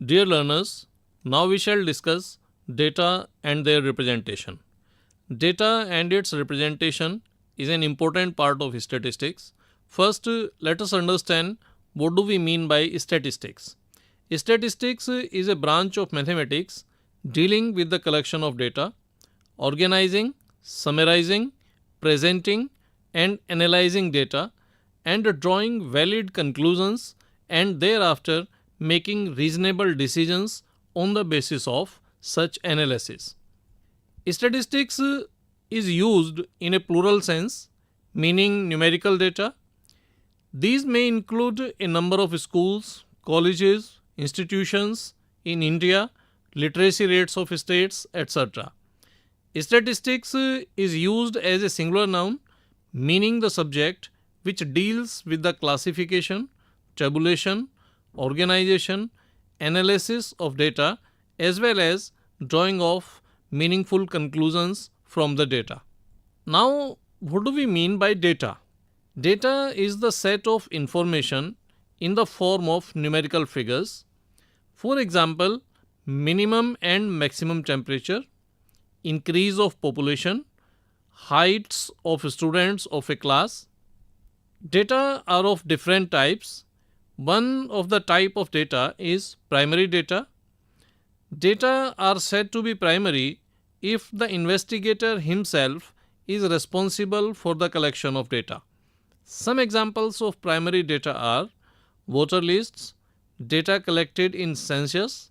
Dear learners, now we shall discuss data and their representation. Data and its representation is an important part of statistics. First, let us understand what do we mean by statistics. Statistics is a branch of mathematics dealing with the collection of data, organizing, summarizing, presenting, and analyzing data, and drawing valid conclusions and thereafter making reasonable decisions on the basis of such analysis. Statistics is used in a plural sense, meaning numerical data. These may include a number of schools, colleges, institutions in India, literacy rates of states, etc. Statistics is used as a singular noun, meaning the subject which deals with the classification, tabulation, organization, analysis of data as well as drawing of meaningful conclusions from the data. Now, what do we mean by data? Data is the set of information in the form of numerical figures. For example, minimum and maximum temperature, increase of population, heights of students of a class. Data are of different types. One of the type of data is primary data. Data are said to be primary if the investigator himself is responsible for the collection of data. Some examples of primary data are voter lists, data collected in census,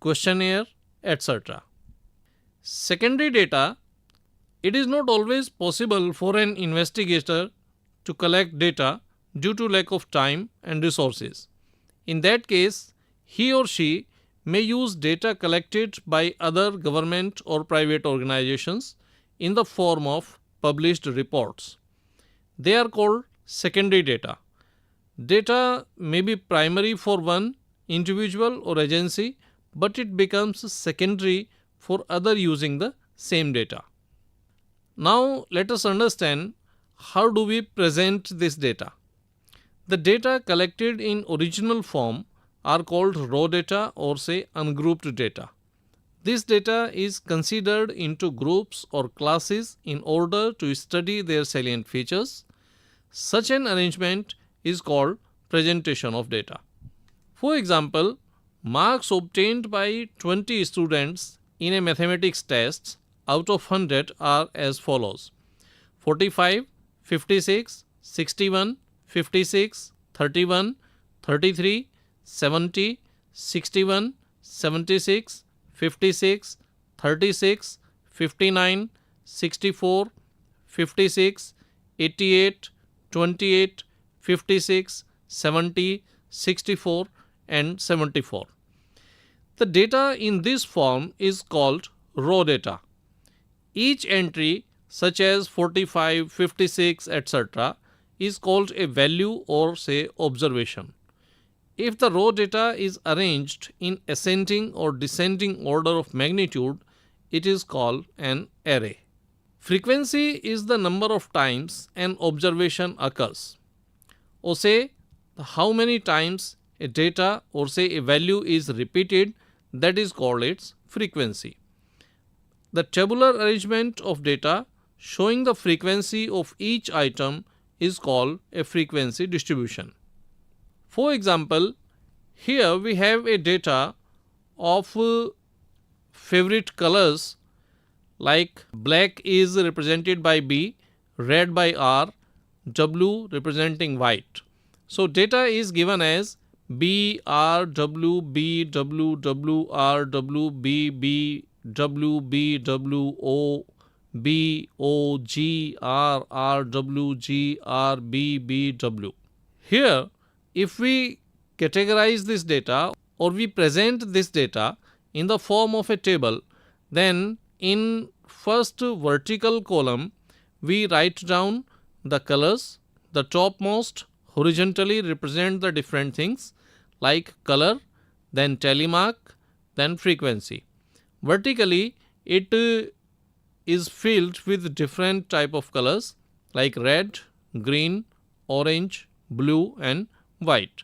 questionnaire, etc. Secondary data, it is not always possible for an investigator to collect data due to lack of time and resources. In that case, he or she may use data collected by other government or private organizations in the form of published reports. They are called secondary data. Data may be primary for one individual or agency, but it becomes secondary for other using the same data. Now let us understand how do we present this data. The data collected in original form are called raw data or say ungrouped data. This data is considered into groups or classes in order to study their salient features. Such an arrangement is called presentation of data. For example, marks obtained by 20 students in a mathematics test out of 100 are as follows: 45, 56, 61, 56, 31, 33, 70, 61, 76, 56, 36, 59, 64, 56, 88, 28, 56, 70, 64 and 74. The data in this form is called raw data. Each entry such as 45, 56, etc. is called a value or say observation. If the raw data is arranged in ascending or descending order of magnitude, it is called an array. Frequency is the number of times an observation occurs, or say how many times a data or say a value is repeated, that is called its frequency. The tabular arrangement of data showing the frequency of each item is called a frequency distribution. For example, here we have a data of favorite colors like black is represented by B, red by R, W representing white. So data is given as B, R, W, B, W, W, R, W, B, B, W, B, W, O, B, O, G, R, R, W, G, R, B, B, W. Here, if we categorize this data or we present this data in the form of a table, then in first vertical column, we write down the colors. The topmost horizontally represent the different things like color, then telemark, then frequency. Vertically, it is filled with different type of colors like red, green, orange, blue and white.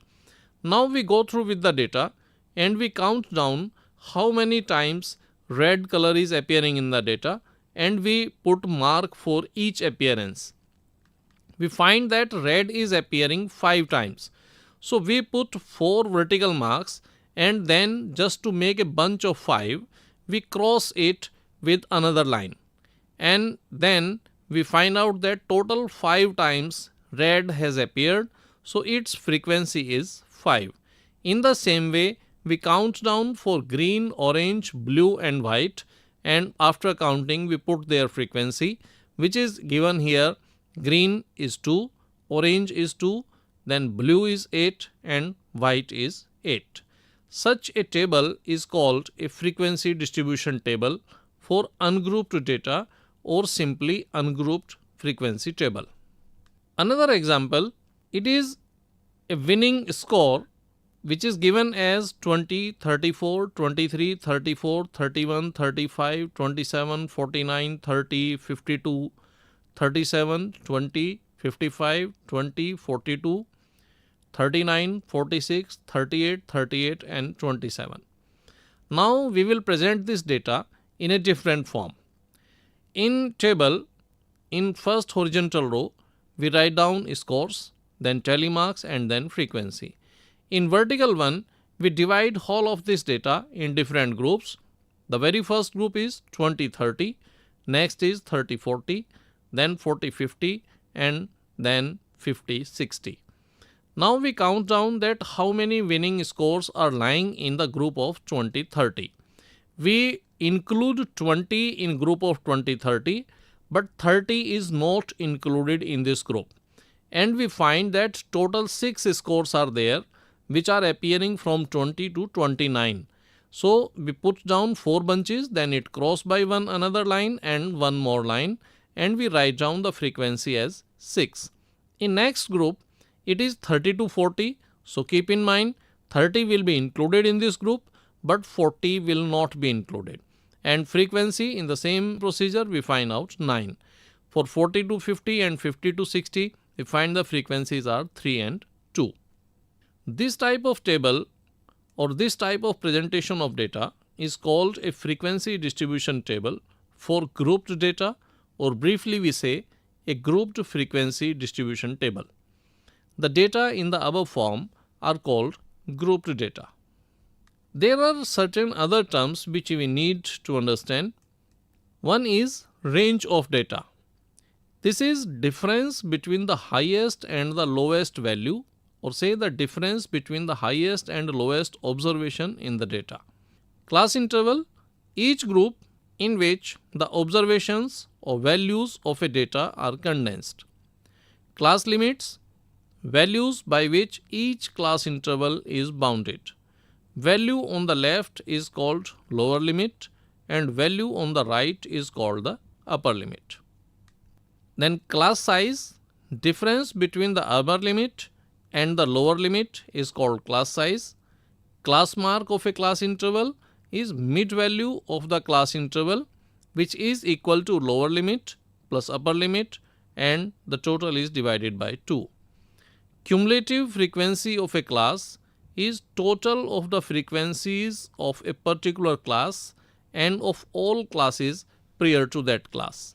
Now we go through with the data. and we count down how many times red color is appearing in the data, and we put mark for each appearance. We find that red is appearing 5 times. So we put 4 vertical marks, and then just to make a bunch of 5, we cross it with another line. And then we find out that total 5 times red has appeared, so its frequency is 5. In the same way, we count down for green, orange, blue and white, and after counting we put their frequency, which is given here. Green is 2, orange is 2, then blue is 8 and white is 8. Such a table is called a frequency distribution table for ungrouped data, or simply ungrouped frequency table. Another example, it is a winning score which is given as 20, 34, 23, 34, 31, 35, 27, 49, 30, 52, 37, 20, 55, 20, 42, 39, 46, 38, 38 and 27. Now we will present this data in a different form. In table, in first horizontal row, we write down scores, then tally marks and then frequency. In vertical one, we divide all of this data in different groups. The very first group is 20-30, next is 30-40, then 40-50 and then 50-60. Now we count down that how many winning scores are lying in the group of 20-30. We include 20 in group of 20-30, but 30 is not included in this group. And we find that total 6 scores are there which are appearing from 20 to 29. So we put down 4 bunches, then it cross by one another line and one more line, and we write down the frequency as 6. In next group, it is 30 to 40. So keep in mind 30 will be included in this group, but 40 will not be included. And frequency in the same procedure we find out 9. For 40 to 50 and 50 to 60, we find the frequencies are 3 and 2. This type of table or this type of presentation of data is called a frequency distribution table for grouped data, or briefly we say a grouped frequency distribution table. The data in the above form are called grouped data. There are certain other terms which we need to understand. One is range of data. This is difference between the highest and the lowest value, or say the difference between the highest and lowest observation in the data. Class interval, each group in which the observations or values of a data are condensed. Class limits, values by which each class interval is bounded. Value on the left is called lower limit and value on the right is called the upper limit. Then class size, difference between the upper limit and the lower limit is called class size. Class mark of a class interval is mid value of the class interval, which is equal to lower limit plus upper limit, and the total is divided by 2. Cumulative frequency of a class is total of the frequencies of a particular class and of all classes prior to that class.